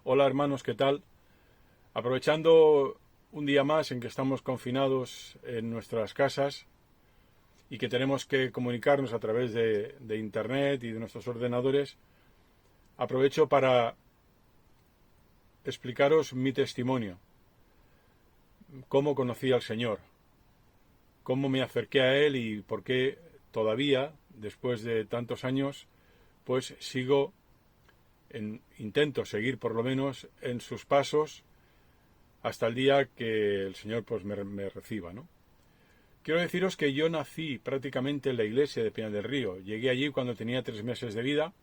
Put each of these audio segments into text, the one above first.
Hola hermanos, ¿qué tal? Aprovechando un día más en que estamos confinados en nuestras casas y que tenemos que comunicarnos a través de Internet y de nuestros ordenadores, aprovecho para explicaros mi testimonio, cómo conocí al Señor, cómo me acerqué a Él y por qué todavía, después de tantos años, pues intento seguir por lo menos en sus pasos hasta el día que el Señor pues me reciba, ¿no? Quiero deciros que yo nací prácticamente en la iglesia de Pinar del Río. Llegué allí cuando tenía 3 meses de vida.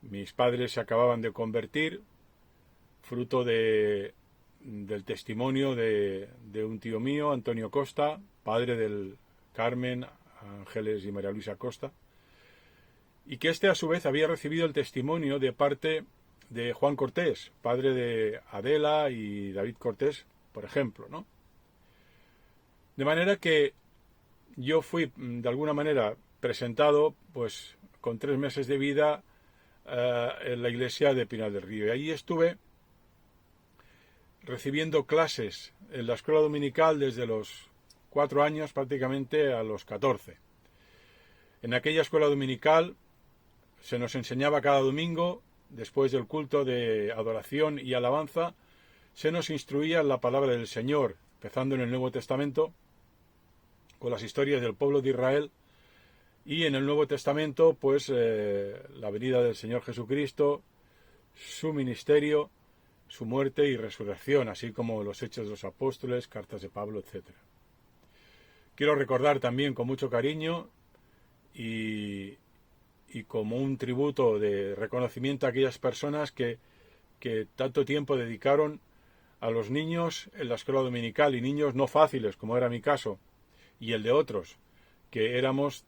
Mis padres se acababan de convertir, fruto del testimonio de un tío mío, Antonio Costa, padre del Carmen, Ángeles y María Luisa Costa, y que a su vez había recibido el testimonio de parte de Juan Cortés, padre de Adela y David Cortés, por ejemplo, ¿no? De manera que yo fui de alguna manera presentado pues con 3 meses de vida en la iglesia de Pinar del Río. Y allí estuve recibiendo clases en la escuela dominical desde los 4 años prácticamente a los 14. En aquella escuela dominical se nos enseñaba cada domingo, después del culto de adoración y alabanza, se nos instruía en la palabra del Señor, empezando en el Nuevo Testamento, con las historias del pueblo de Israel, y en el Nuevo Testamento, pues la venida del Señor Jesucristo, su ministerio, su muerte y resurrección, así como los Hechos de los Apóstoles, cartas de Pablo, etc. Quiero recordar también con mucho cariño y como un tributo de reconocimiento a aquellas personas que tanto tiempo dedicaron a los niños en la escuela dominical, y niños no fáciles, como era mi caso, y el de otros, que éramos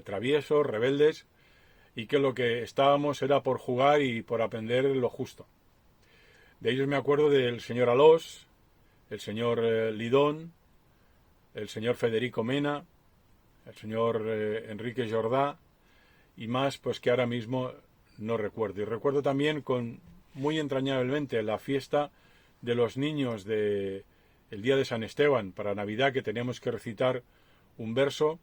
traviesos, rebeldes, y que lo que estábamos era por jugar y por aprender lo justo. De ellos me acuerdo del señor Alós, el señor Lidón, el señor Federico Mena, el señor Enrique Jordá, y más pues que ahora mismo no recuerdo. Y recuerdo también muy entrañablemente la fiesta de los niños el día de San Esteban, para Navidad, que teníamos que recitar un verso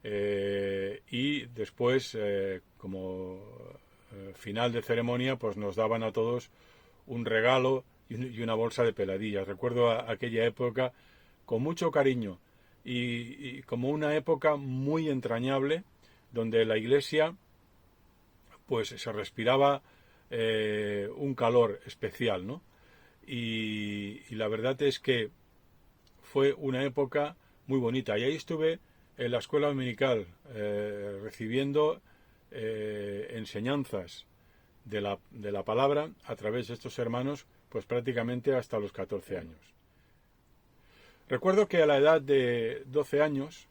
y después, como final de ceremonia, pues nos daban a todos un regalo y una bolsa de peladillas. Recuerdo aquella época con mucho cariño y como una época muy entrañable, donde la iglesia pues se respiraba un calor especial, ¿no? Y la verdad es que fue una época muy bonita. Y ahí estuve en la escuela dominical recibiendo enseñanzas de la palabra a través de estos hermanos, pues prácticamente hasta los 14 años. Recuerdo que a la edad de 12 años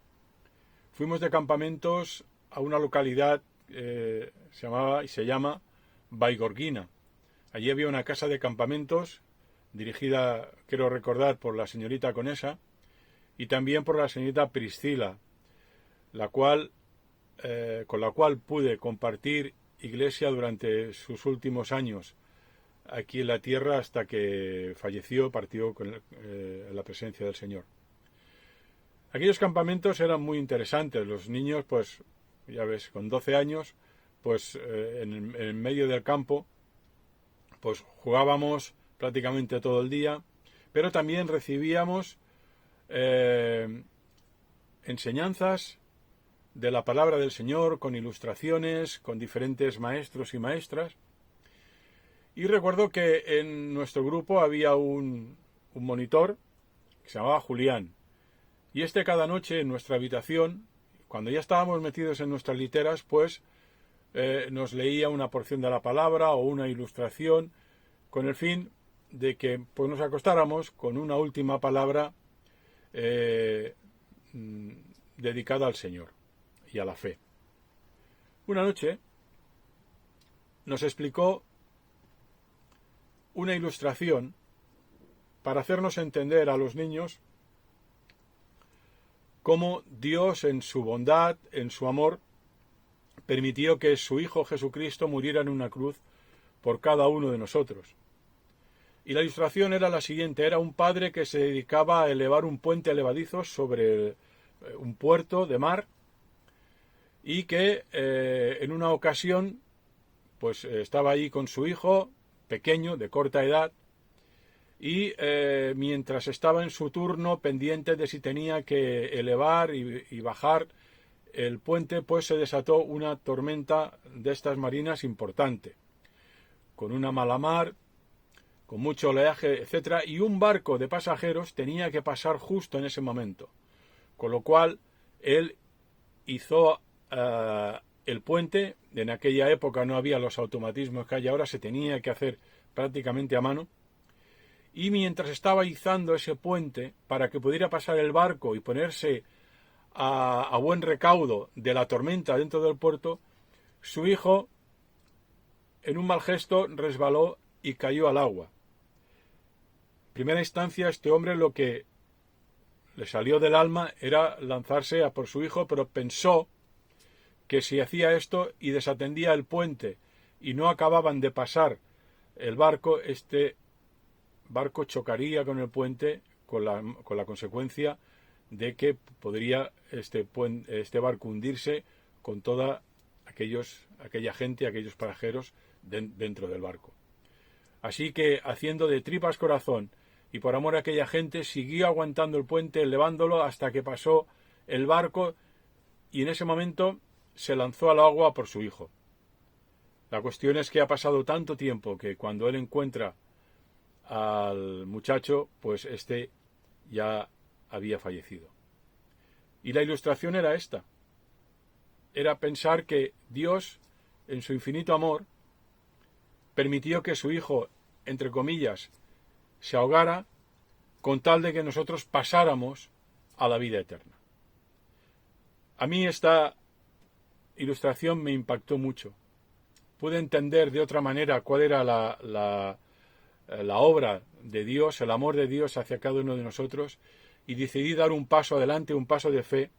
fuimos de campamentos a una localidad se llama Baigorguina. Allí había una casa de campamentos dirigida, quiero recordar, por la señorita Conesa y también por la señorita Priscila, con la cual pude compartir iglesia durante sus últimos años aquí en la tierra, hasta que falleció, partió con la presencia del Señor. Aquellos campamentos eran muy interesantes. Los niños, pues, ya ves, con 12 años, pues en medio del campo, pues jugábamos prácticamente todo el día, pero también recibíamos enseñanzas de la palabra del Señor, con ilustraciones, con diferentes maestros y maestras. Y recuerdo que en nuestro grupo había un monitor que se llamaba Julián. Y cada noche en nuestra habitación, cuando ya estábamos metidos en nuestras literas, pues nos leía una porción de la palabra o una ilustración, con el fin de que pues, nos acostáramos con una última palabra dedicada al Señor y a la fe. Una noche nos explicó una ilustración para hacernos entender a los niños cómo Dios, en su bondad, en su amor, permitió que su Hijo Jesucristo muriera en una cruz por cada uno de nosotros. Y la ilustración era la siguiente: era un padre que se dedicaba a elevar un puente levadizo sobre un puerto de mar, y que en una ocasión pues estaba ahí con su hijo pequeño, de corta edad, y mientras estaba en su turno pendiente de si tenía que elevar y bajar el puente, pues se desató una tormenta de estas marinas importante, con una mala mar, con mucho oleaje, etcétera, y un barco de pasajeros tenía que pasar justo en ese momento, con lo cual él hizo el puente. En aquella época no había los automatismos que hay ahora, se tenía que hacer prácticamente a mano, y mientras estaba izando ese puente para que pudiera pasar el barco y ponerse a buen recaudo de la tormenta dentro del puerto, su hijo, en un mal gesto, resbaló y cayó al agua. En primera instancia, este hombre lo que le salió del alma era lanzarse a por su hijo, pero pensó que si hacía esto y desatendía el puente y no acababan de pasar el barco, este barco chocaría con el puente, con la consecuencia de que podría este barco hundirse con toda aquella gente, aquellos pasajeros dentro del barco. Así que, haciendo de tripas corazón y por amor a aquella gente, siguió aguantando el puente, elevándolo hasta que pasó el barco, y en ese momento se lanzó al agua por su hijo. La cuestión es que ha pasado tanto tiempo que cuando él encuentra al muchacho, pues este ya había fallecido. Y la ilustración era esta: era pensar que Dios, en su infinito amor, permitió que su hijo, entre comillas, se ahogara con tal de que nosotros pasáramos a la vida eterna. A mí esta ilustración me impactó mucho. Pude entender de otra manera cuál era la obra de Dios, el amor de Dios hacia cada uno de nosotros, y decidí dar un paso adelante, un paso de fe,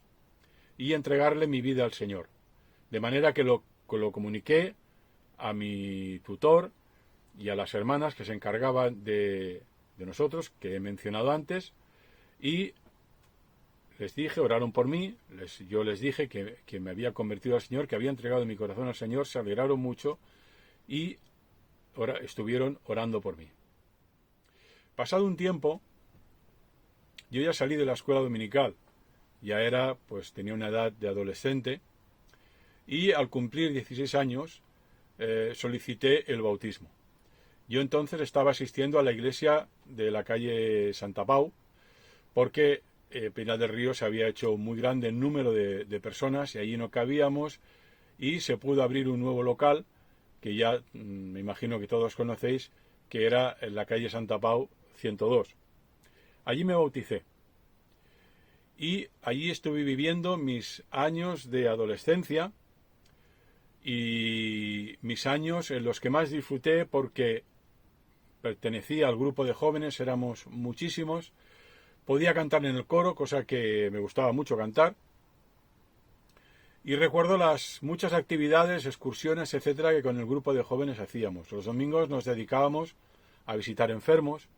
y entregarle mi vida al Señor. De manera que lo comuniqué a mi tutor y a las hermanas que se encargaban de nosotros, que he mencionado antes, y les dije, oraron por mí, yo les dije que me había convertido al Señor, que había entregado mi corazón al Señor, se alegraron mucho y estuvieron orando por mí. Pasado un tiempo, yo ya salí de la escuela dominical, tenía una edad de adolescente, y al cumplir 16 años solicité el bautismo. Yo entonces estaba asistiendo a la iglesia de la calle Santa Pau, porque Pinar del Río se había hecho muy grande en número de personas y allí no cabíamos, y se pudo abrir un nuevo local que ya me imagino que todos conocéis, que era en la calle Santa Pau 102. Allí me bauticé y allí estuve viviendo mis años de adolescencia y mis años en los que más disfruté, porque pertenecía al grupo de jóvenes, éramos muchísimos. Podía cantar en el coro, cosa que me gustaba mucho cantar. Y recuerdo las muchas actividades, excursiones, etcétera, que con el grupo de jóvenes hacíamos. Los domingos nos dedicábamos a visitar enfermos,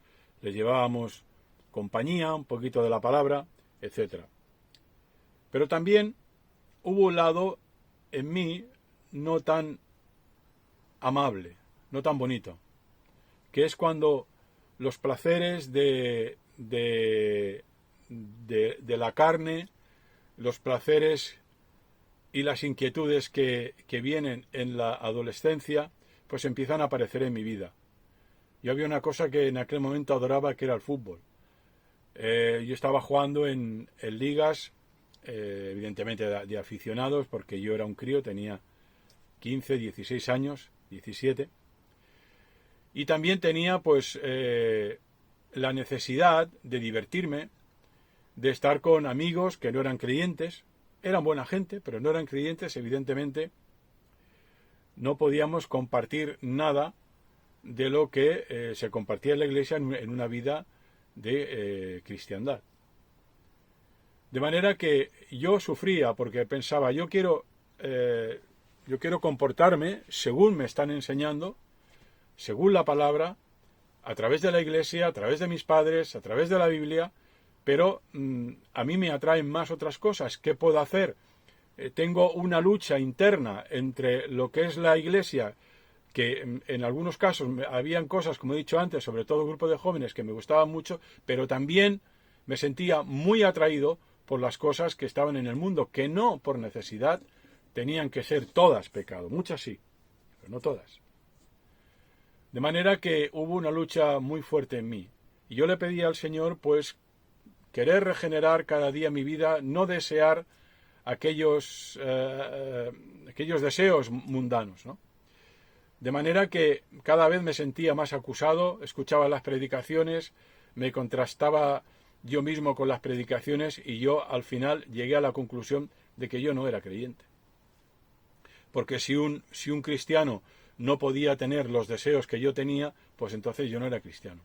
les llevábamos compañía, un poquito de la palabra, etcétera. Pero también hubo un lado en mí no tan amable, no tan bonito, que es cuando los placeres de la carne, los placeres y las inquietudes que vienen en la adolescencia, pues empiezan a aparecer en mi vida. Yo había una cosa que en aquel momento adoraba, que era el fútbol. Yo estaba jugando en ligas, evidentemente de aficionados, porque yo era un crío, tenía 15, 16 años, 17. Y también tenía pues la necesidad de divertirme, de estar con amigos que no eran creyentes. Eran buena gente, pero no eran creyentes. Evidentemente no podíamos compartir nada de lo que se compartía en la iglesia en una vida de cristiandad. De manera que yo sufría, porque pensaba, yo quiero comportarme según me están enseñando, según la palabra, a través de la Iglesia, a través de mis padres, a través de la Biblia, pero a mí me atraen más otras cosas. ¿Qué puedo hacer? Tengo una lucha interna entre lo que es la Iglesia, que en algunos casos habían cosas, como he dicho antes, sobre todo un grupo de jóvenes que me gustaban mucho, pero también me sentía muy atraído por las cosas que estaban en el mundo, que no por necesidad tenían que ser todas pecado, muchas sí, pero no todas. De manera que hubo una lucha muy fuerte en mí. Y yo le pedí al Señor, pues, querer regenerar cada día mi vida, no desear aquellos deseos mundanos, ¿no? De manera que cada vez me sentía más acusado, escuchaba las predicaciones, me contrastaba yo mismo con las predicaciones y yo al final llegué a la conclusión de que yo no era creyente. Porque si un cristiano no podía tener los deseos que yo tenía, pues entonces yo no era cristiano.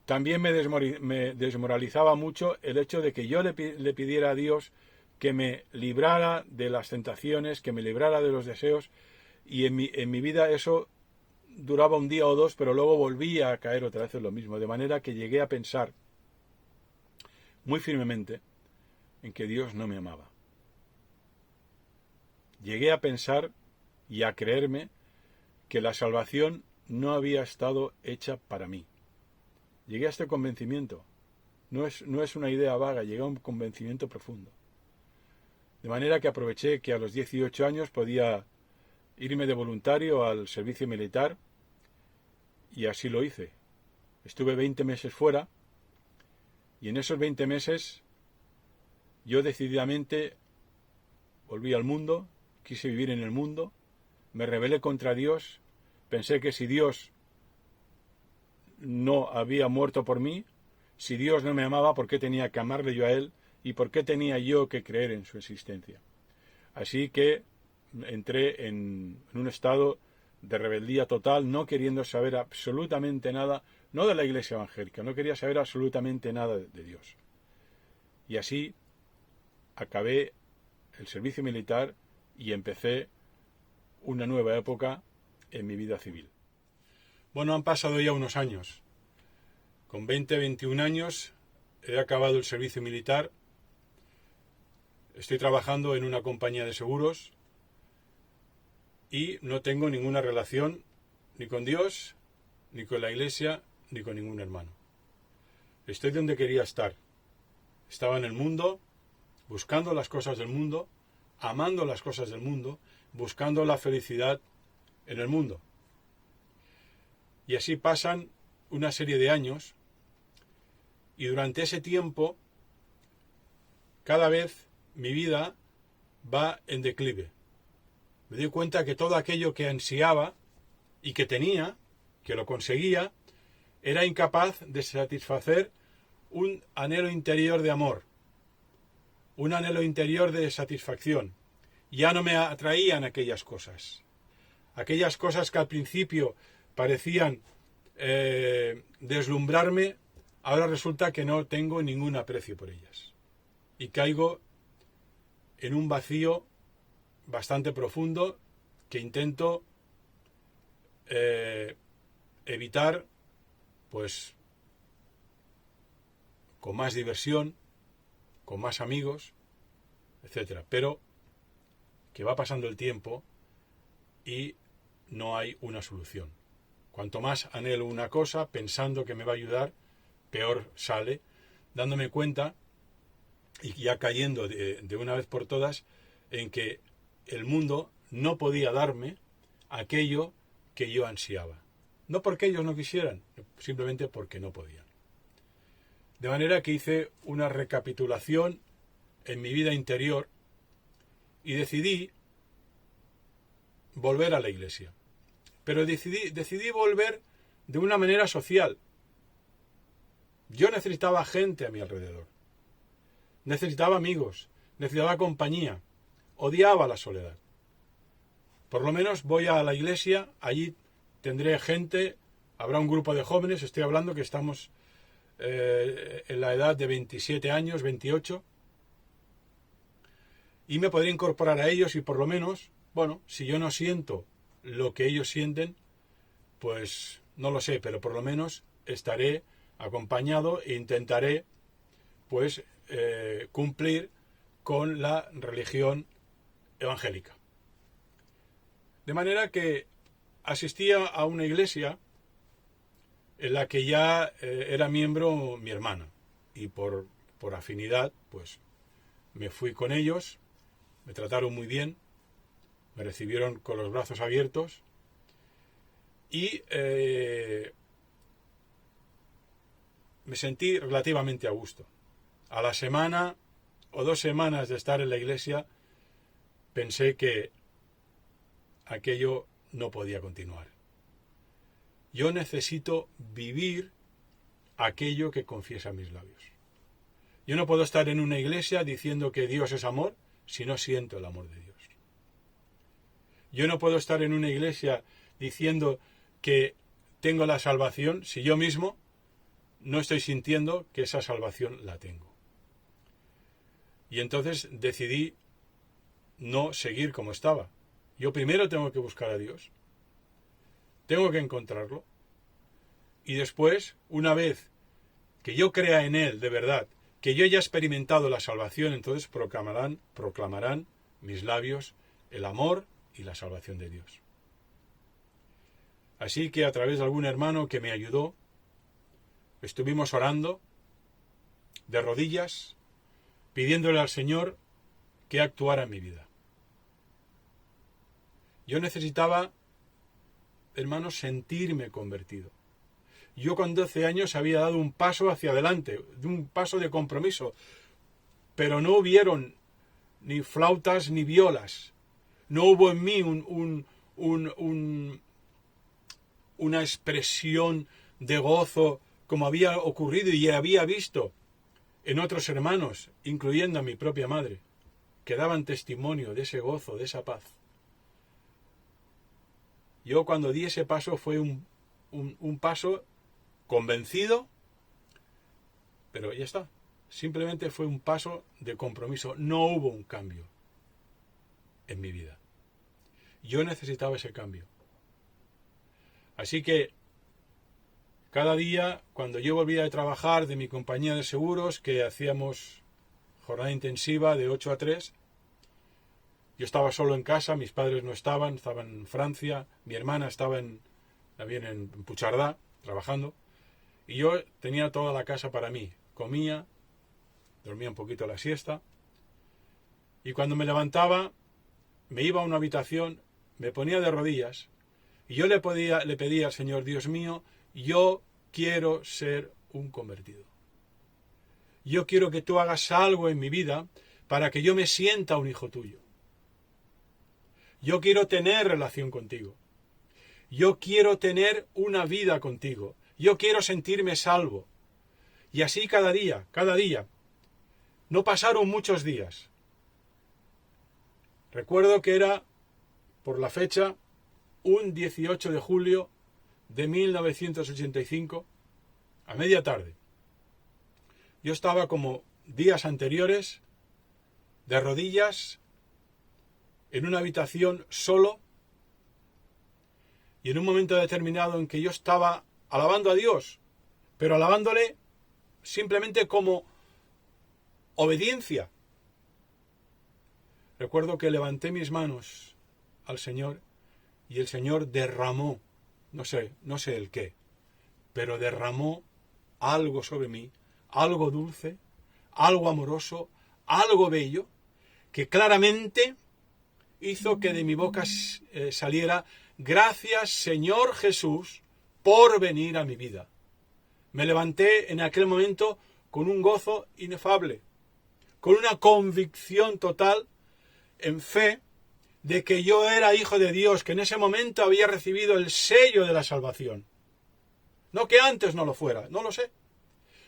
También me desmoralizaba mucho el hecho de que yo le pidiera a Dios que me librara de las tentaciones, que me librara de los deseos, y en mi vida eso duraba un día o dos, pero luego volvía a caer otra vez en lo mismo, de manera que llegué a pensar muy firmemente en que Dios no me amaba. Llegué a pensar y a creerme que la salvación no había estado hecha para mí. Llegué a este convencimiento. No es una idea vaga, llegué a un convencimiento profundo. De manera que aproveché que a los 18 años podía irme de voluntario al servicio militar y así lo hice. Estuve 20 meses fuera y en esos 20 meses yo decididamente volví al mundo, quise vivir en el mundo, me rebelé contra Dios, pensé que si Dios no había muerto por mí, si Dios no me amaba, ¿por qué tenía que amarle yo a Él? ¿Y por qué tenía yo que creer en su existencia? Así que entré en un estado de rebeldía total, no queriendo saber absolutamente nada, no de la Iglesia evangélica, no quería saber absolutamente nada de Dios. Y así acabé el servicio militar y empecé una nueva época en mi vida civil. Bueno, han pasado ya unos años. Con 21 años he acabado el servicio militar. Estoy trabajando en una compañía de seguros y no tengo ninguna relación ni con Dios, ni con la Iglesia, ni con ningún hermano. Estoy donde quería estar. Estaba en el mundo, buscando las cosas del mundo, amando las cosas del mundo, buscando la felicidad en el mundo. Y así pasan una serie de años y durante ese tiempo cada vez mi vida va en declive. Me doy cuenta que todo aquello que ansiaba y que tenía, que lo conseguía, era incapaz de satisfacer un anhelo interior de amor, un anhelo interior de satisfacción. Ya no me atraían aquellas cosas que al principio parecían deslumbrarme, ahora resulta que no tengo ningún aprecio por ellas. Y caigo en un vacío bastante profundo que intento evitar, pues, con más diversión, con más amigos, etcétera. Pero que va pasando el tiempo y no hay una solución. Cuanto más anhelo una cosa, pensando que me va a ayudar, peor sale, dándome cuenta y ya cayendo de una vez por todas en que el mundo no podía darme aquello que yo ansiaba. No porque ellos no quisieran, simplemente porque no podían. De manera que hice una recapitulación en mi vida interior y decidí volver a la Iglesia. Pero decidí volver de una manera social. Yo necesitaba gente a mi alrededor. Necesitaba amigos, necesitaba compañía. Odiaba la soledad. Por lo menos voy a la iglesia, allí tendré gente, habrá un grupo de jóvenes, estoy hablando que estamos en la edad de 27 años, 28, y me podré incorporar a ellos y por lo menos, bueno, si yo no siento lo que ellos sienten, pues no lo sé, pero por lo menos estaré acompañado e intentaré pues cumplir con la religión evangélica. De manera que asistía a una iglesia en la que ya era miembro mi hermana, y por afinidad pues me fui con ellos, me trataron muy bien, me recibieron con los brazos abiertos y me sentí relativamente a gusto. A la semana o 2 semanas de estar en la iglesia pensé que aquello no podía continuar. Yo necesito vivir aquello que confiesa mis labios. Yo no puedo estar en una iglesia diciendo que Dios es amor si no siento el amor de Dios. Yo no puedo estar en una iglesia diciendo que tengo la salvación si yo mismo no estoy sintiendo que esa salvación la tengo. Y entonces decidí no seguir como estaba. Yo primero tengo que buscar a Dios. Tengo que encontrarlo. Y después, una vez que yo crea en Él de verdad, que yo haya experimentado la salvación, entonces proclamarán mis labios el amor y la salvación de Dios. Así que a través de algún hermano que me ayudó, estuvimos orando de rodillas, pidiéndole al Señor que actuara en mi vida. Yo necesitaba, hermanos, sentirme convertido. Yo con 12 años había dado un paso hacia adelante, un paso de compromiso, pero no hubieron ni flautas ni violas. No hubo en mí una expresión de gozo como había ocurrido y había visto en otros hermanos, incluyendo a mi propia madre, que daban testimonio de ese gozo, de esa paz. Yo cuando di ese paso fue un paso convencido, pero ya está. Simplemente fue un paso de compromiso. No hubo un cambio en mi vida. Yo necesitaba ese cambio. Así que cada día, cuando yo volvía de trabajar de mi compañía de seguros, que hacíamos jornada intensiva de 8 a 3, yo estaba solo en casa, mis padres no estaban en Francia, mi hermana estaba también en Puigcerdà, trabajando, y yo tenía toda la casa para mí. Comía, dormía un poquito la siesta, y cuando me levantaba, me iba a una habitación, me ponía de rodillas, y yo le pedía al Señor, Dios mío, yo quiero ser un convertido. Yo quiero que tú hagas algo en mi vida para que yo me sienta un hijo tuyo. Yo quiero tener relación contigo. Yo quiero tener una vida contigo. Yo quiero sentirme salvo. Y así cada día. No pasaron muchos días. Recuerdo que era, por la fecha, un 18 de julio de 1985, a media tarde. Yo estaba como días anteriores, de rodillas, en una habitación solo, y en un momento determinado en que yo estaba alabando a Dios, pero alabándole simplemente como obediencia. Recuerdo que levanté mis manos al Señor y el Señor derramó, no sé el qué, pero derramó algo sobre mí, algo dulce, algo amoroso, algo bello, que claramente hizo que de mi boca saliera: gracias, Señor Jesús, por venir a mi vida. Me levanté en aquel momento con un gozo inefable, con una convicción total, en fe, de que yo era hijo de Dios, que en ese momento había recibido el sello de la salvación. No que antes no lo fuera, no lo sé,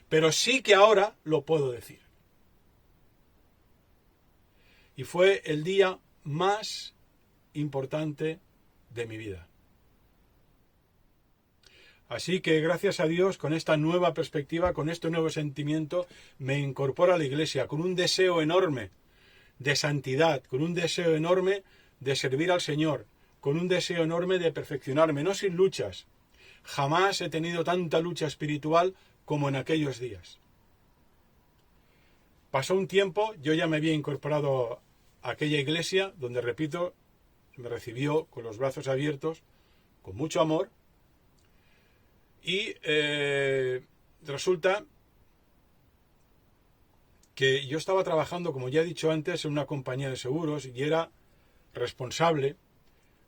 pero sí que ahora lo puedo decir. Y fue el día más importante de mi vida. Así que gracias a Dios, con esta nueva perspectiva, con este nuevo sentimiento, me incorporo a la iglesia con un deseo enorme de santidad, con un deseo enorme de servir al Señor, con un deseo enorme de perfeccionarme, no sin luchas, Jamás he tenido tanta lucha espiritual como en aquellos días. Pasó un tiempo, yo ya me había incorporado a aquella iglesia donde, repito, me recibió con los brazos abiertos, con mucho amor, y resulta que yo estaba trabajando, como ya he dicho antes, en una compañía de seguros y era responsable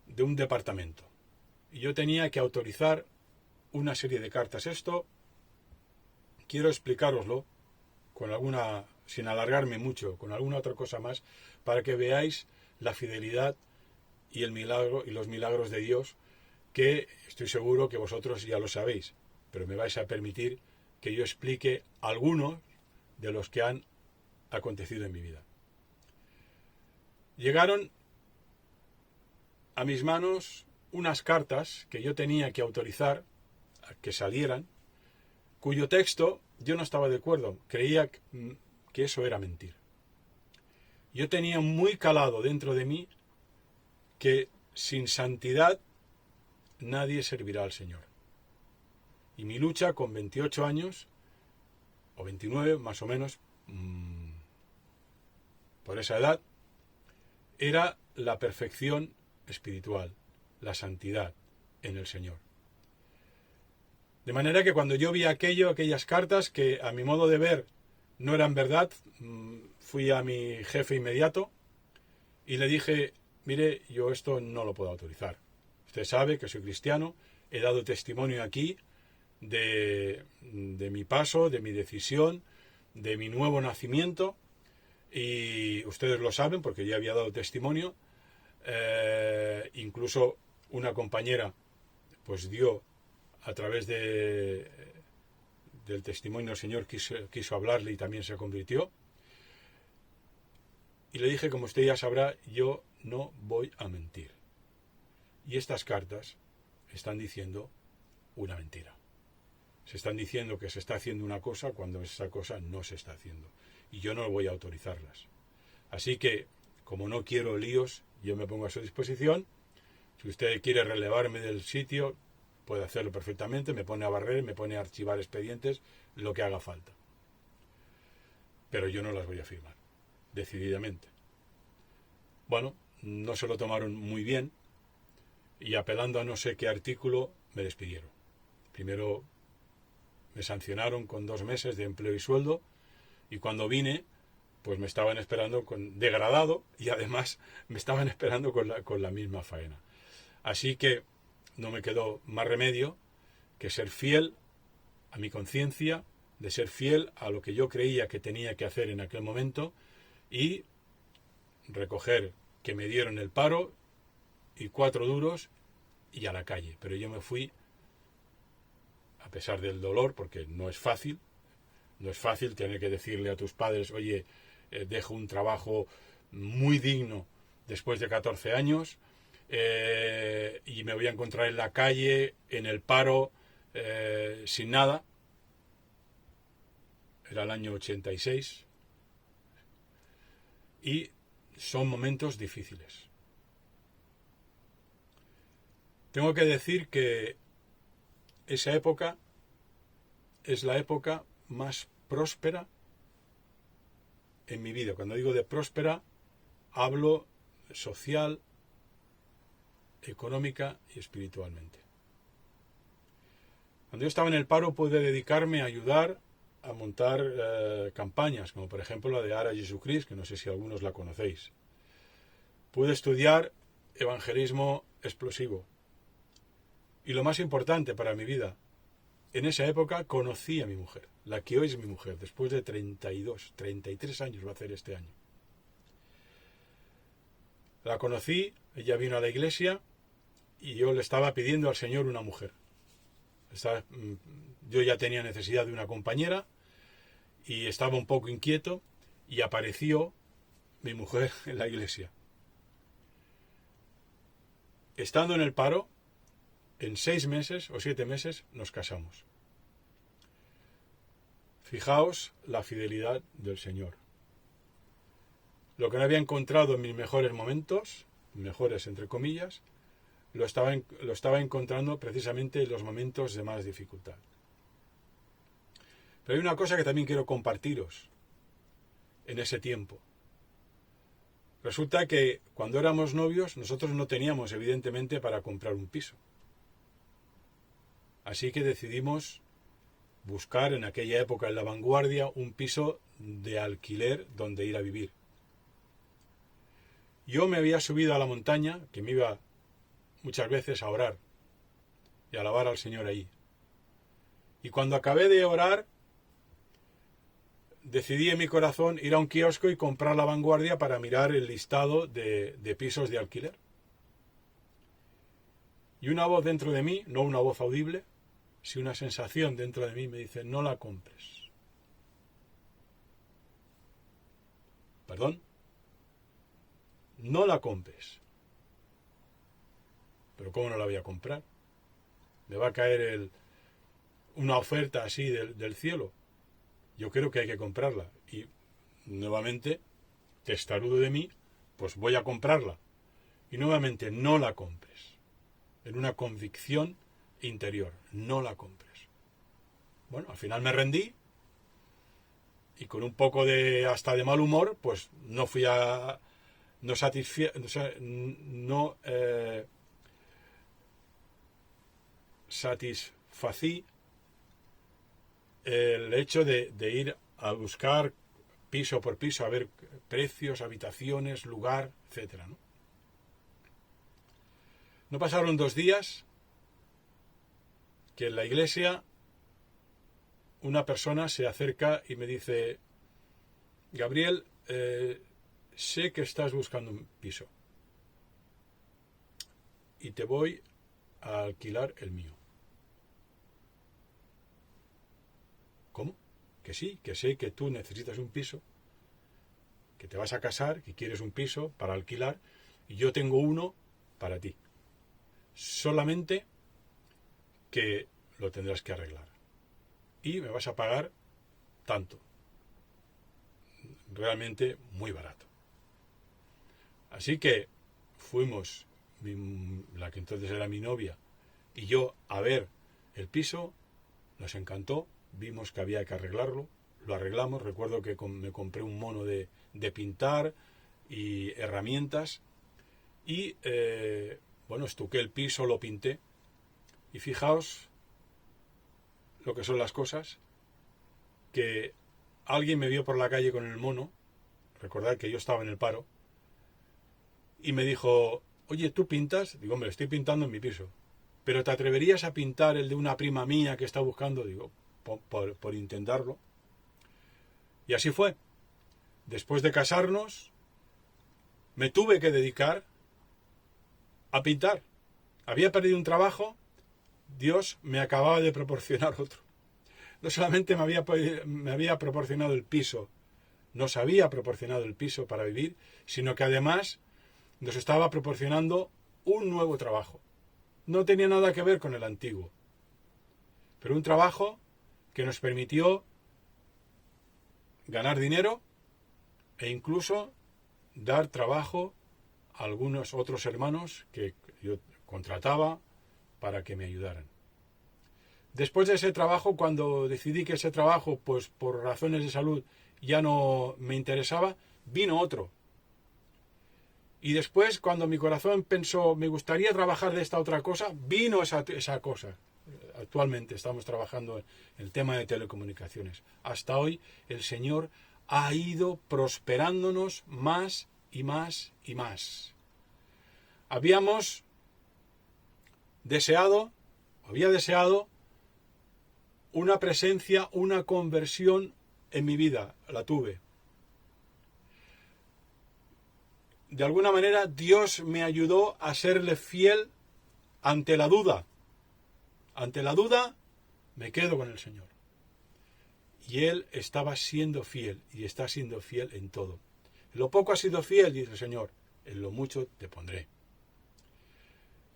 de un departamento. Y yo tenía que autorizar una serie de cartas. Esto quiero explicároslo con alguna, sin alargarme mucho, con alguna otra cosa más, para que veáis la fidelidad y el milagro y los milagros de Dios, que estoy seguro que vosotros ya lo sabéis, pero me vais a permitir que yo explique algunos de los que han acontecido en mi vida. Llegaron a mis manos unas cartas que yo tenía que autorizar a que salieran, cuyo texto yo no estaba de acuerdo, creía que eso era mentir. Yo tenía muy calado dentro de mí que sin santidad nadie servirá al Señor. Y mi lucha con 28 años, o 29 más o menos, por esa edad, era la perfección espiritual, la santidad en el Señor. De manera que cuando yo vi aquellas cartas que a mi modo de ver no eran verdad, fui a mi jefe inmediato y le dije: mire, yo esto no lo puedo autorizar. Usted sabe que soy cristiano, he dado testimonio aquí de mi paso, de mi decisión, de mi nuevo nacimiento, y ustedes lo saben porque ya había dado testimonio. Incluso una compañera pues dio a través del testimonio del Señor, quiso hablarle y también se convirtió. Y le dije: como usted ya sabrá, yo no voy a mentir. Y estas cartas están diciendo una mentira. Se están diciendo que se está haciendo una cosa cuando esa cosa no se está haciendo. Y yo no voy a autorizarlas. Así que, como no quiero líos, yo me pongo a su disposición. Si usted quiere relevarme del sitio, puede hacerlo perfectamente. Me pone a barrer, me pone a archivar expedientes, lo que haga falta. Pero yo no las voy a firmar, decididamente. Bueno, no se lo tomaron muy bien y, apelando a no sé qué artículo, me despidieron. Primero me sancionaron con 2 meses de empleo y sueldo, y cuando vine, pues me estaban esperando degradado, y además me estaban esperando con la misma faena. Así que no me quedó más remedio que ser fiel a mi conciencia, de ser fiel a lo que yo creía que tenía que hacer en aquel momento, y recoger que me dieron el paro y 4 duros y a la calle. Pero yo me fui a pesar del dolor, porque no es fácil tener que decirle a tus padres: oye, dejo un trabajo muy digno después de 14 años y me voy a encontrar en la calle, en el paro, sin nada. Era el año 86 y son momentos difíciles. Tengo que decir que esa época es la época más próspera en mi vida. Cuando digo de próspera, hablo social, económica y espiritualmente. Cuando yo estaba en el paro, pude dedicarme a ayudar a montar campañas, como por ejemplo la de Ara Jesucrist, que no sé si algunos la conocéis. Pude estudiar evangelismo explosivo. Y lo más importante para mi vida, en esa época conocí a mi mujer, la que hoy es mi mujer, después de 33 años va a hacer este año. La conocí, ella vino a la iglesia y yo le estaba pidiendo al Señor una mujer. Yo ya tenía necesidad de una compañera y estaba un poco inquieto, y apareció mi mujer en la iglesia. Estando en el paro, en 6 meses o 7 meses nos casamos. Fijaos la fidelidad del Señor. Lo que no había encontrado en mis mejores momentos, mejores entre comillas, lo estaba encontrando precisamente en los momentos de más dificultad. Pero hay una cosa que también quiero compartiros en ese tiempo. Resulta que cuando éramos novios nosotros no teníamos evidentemente para comprar un piso. Así que decidimos buscar en aquella época en La Vanguardia un piso de alquiler donde ir a vivir. Yo me había subido a la montaña, que me iba muchas veces a orar y a alabar al Señor ahí. Y cuando acabé de orar, decidí en mi corazón ir a un kiosco y comprar La Vanguardia para mirar el listado de pisos de alquiler. Y una voz dentro de mí, no una voz audible, sino una sensación dentro de mí me dice, no la compres. ¿Perdón? No la compres. Pero ¿cómo no la voy a comprar? Me va a caer una oferta así del cielo. Yo creo que hay que comprarla. Y nuevamente, testarudo de mí, pues voy a comprarla. Y nuevamente, no la compres. En una convicción interior, no la compres. Bueno, al final me rendí y con un poco hasta de mal humor, pues no fui a... no satisfací el hecho de ir a buscar piso por piso, a ver precios, habitaciones, lugar, etcétera, ¿no? No pasaron 2 días que en la iglesia una persona se acerca y me dice, Gabriel, sé que estás buscando un piso y te voy a alquilar el mío. ¿Cómo? Que sí, que sé que tú necesitas un piso, que te vas a casar, que quieres un piso para alquilar y yo tengo uno para ti. Solamente que lo tendrás que arreglar. Y me vas a pagar tanto. Realmente muy barato. Así que fuimos, la que entonces era mi novia, y yo a ver el piso, nos encantó, vimos que había que arreglarlo, lo arreglamos, recuerdo que me compré un mono de pintar y herramientas, y bueno, estuqué el piso, lo pinté, y fijaos lo que son las cosas, que alguien me vio por la calle con el mono, recordad que yo estaba en el paro, y me dijo, oye, ¿tú pintas? Digo, hombre, estoy pintando en mi piso, pero ¿te atreverías a pintar el de una prima mía que está buscando? Digo, por intentarlo. Y así fue. Después de casarnos, me tuve que dedicar a pintar. Había perdido un trabajo, Dios me acababa de proporcionar otro. No solamente me había proporcionado el piso, nos había proporcionado el piso para vivir, sino que además nos estaba proporcionando un nuevo trabajo. No tenía nada que ver con el antiguo, pero un trabajo que nos permitió ganar dinero e incluso dar trabajo a algunos otros hermanos que yo contrataba para que me ayudaran. Después de ese trabajo, cuando decidí que ese trabajo, pues por razones de salud, ya no me interesaba, vino otro. Y después, cuando mi corazón pensó, me gustaría trabajar de esta otra cosa, vino esa cosa. Actualmente estamos trabajando en el tema de telecomunicaciones. Hasta hoy el Señor ha ido prosperándonos más y más y más. Había deseado una presencia, una conversión en mi vida. La tuve. De alguna manera Dios me ayudó a serle fiel ante la duda. Ante la duda me quedo con el Señor. Y Él estaba siendo fiel y está siendo fiel en todo. En lo poco has sido fiel, dice el Señor, en lo mucho te pondré.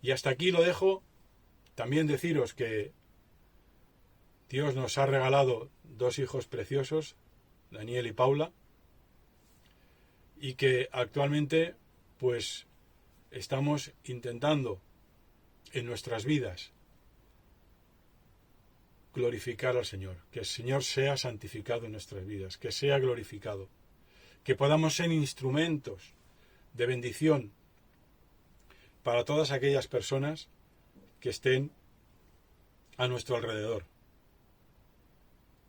Y hasta aquí lo dejo. También deciros que Dios nos ha regalado 2 hijos preciosos, Daniel y Paula, y que actualmente pues estamos intentando en nuestras vidas glorificar al Señor, que el Señor sea santificado en nuestras vidas, que sea glorificado, que podamos ser instrumentos de bendición para todas aquellas personas que estén a nuestro alrededor,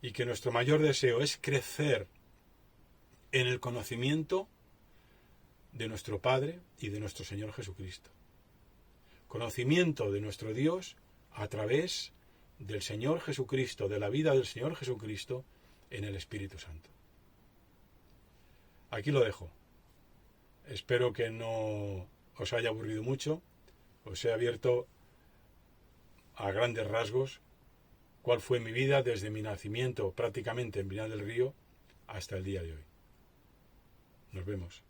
y que nuestro mayor deseo es crecer en el conocimiento de nuestro Padre y de nuestro Señor Jesucristo. Conocimiento de nuestro Dios a través del Señor Jesucristo, de la vida del Señor Jesucristo en el Espíritu Santo. Aquí lo dejo. Espero que no os haya aburrido mucho. Os he abierto a grandes rasgos cuál fue mi vida desde mi nacimiento prácticamente en Vinar del Río hasta el día de hoy. Nos vemos.